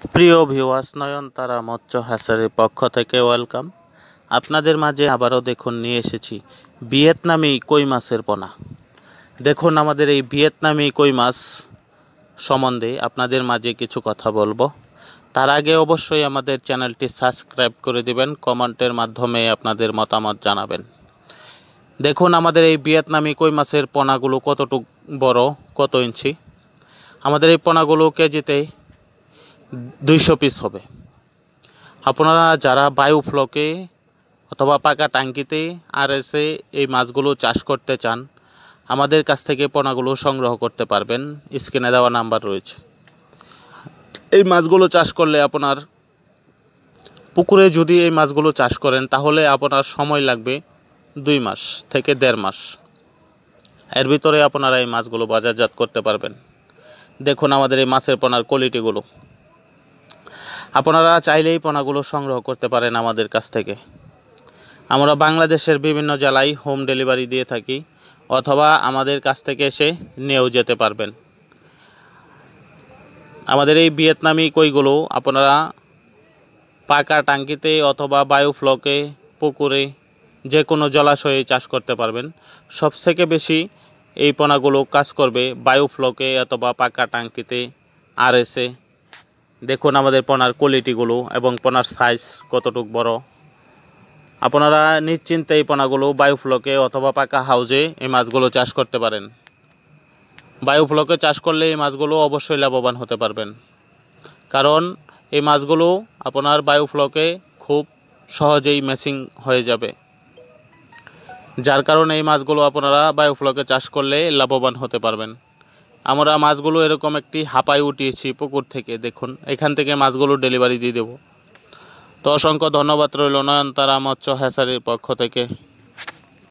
প্রিয় ভিউয়ার্স, নয়নতারা মৎস্য হ্যাচারির পক্ষ থেকে ওয়েলকাম। আপনাদের মাঝে আবারও দেখুন নিয়ে এসেছি ভিয়েতনামি কই মাছের পোনা। দেখুন আমাদের এই ভিয়েতনামি কই মাছ সম্বন্ধে আপনাদের মাঝে কিছু কথা বলবো। তার আগে অবশ্যই আমাদের চ্যানেলটি সাবস্ক্রাইব করে দিবেন, কমেন্টের মাধ্যমে আপনাদের মতামত জানাবেন। দেখুন আমাদের এই ভিয়েতনামি কই মাছের পোনাগুলো কতটুক বড়, কত ইঞ্চি। আমাদের এই পোনাগুলো কেজিতে 200 পিস হবে। আপনারা যারা বায়োফ্লকে অথবা পাকা টাঙ্কিতে আরএসে এই মাছগুলো চাষ করতে চান, আমাদের কাছ থেকে পোনাগুলো সংগ্রহ করতে পারবেন। স্ক্রিনে দেওয়া নাম্বার রয়েছে। এই মাছগুলো চাষ করলে আপনার পুকুরে যদি এই মাছগুলো চাষ করেন তাহলে আপনার সময় লাগবে 2 মাস থেকে 1.5 মাস। এর ভিতরে আপনারা এই মাছগুলো বাজারজাত করতে পারবেন। দেখুন আমাদের এই মাছের পোনার কোয়ালিটিগুলো। আপনারা চাইলেই পোনাগুলো সংগ্রহ করতে পারেন আমাদের কাছ থেকে। আমরা বাংলাদেশের বিভিন্ন জেলায় হোম ডেলিভারি দিয়ে থাকি, অথবা আমাদের কাছ থেকে এসে নিয়েও যেতে পারবেন। আমাদের এই ভিয়েতনামি কইগুলো আপনারা পাকা টাঙ্কিতে অথবা বায়োফ্লকে পুকুরে যে কোনো জলাশয়ে চাষ করতে পারবেন। সবথেকে বেশি এই পোনাগুলো কাজ করবে বায়োফ্লকে অথবা পাকা টাঙ্কিতে আরএসে। দেখুন আমাদের পোনার কোয়ালিটিগুলো এবং পোনার সাইজ কতটুকু বড়। আপনারা নিশ্চিন্তে এই পোনাগুলো বায়োফ্লকে অথবা পাকা হাউজে এই মাছগুলো চাষ করতে পারেন। বায়োফ্লকে চাষ করলে এই মাছগুলো অবশ্যই লাভবান হতে পারবেন, কারণ এই মাছগুলো আপনার বায়োফ্লকে খুব সহজেই ম্যাচিং হয়ে যাবে, যার কারণে এই মাছগুলো আপনারা বায়োফ্লকে চাষ করলে লাভবান হতে পারবেন। আমরা মাছগুলো এরকম একটি হাঁপায় উঠিয়েছি পুকুর থেকে। দেখুন এখান থেকে মাছগুলো ডেলিভারি দিয়ে দেব। তো অসংখ্য ধন্যবাদ রইল নয়নতারা মৎস্য হ্যাচারির পক্ষ থেকে।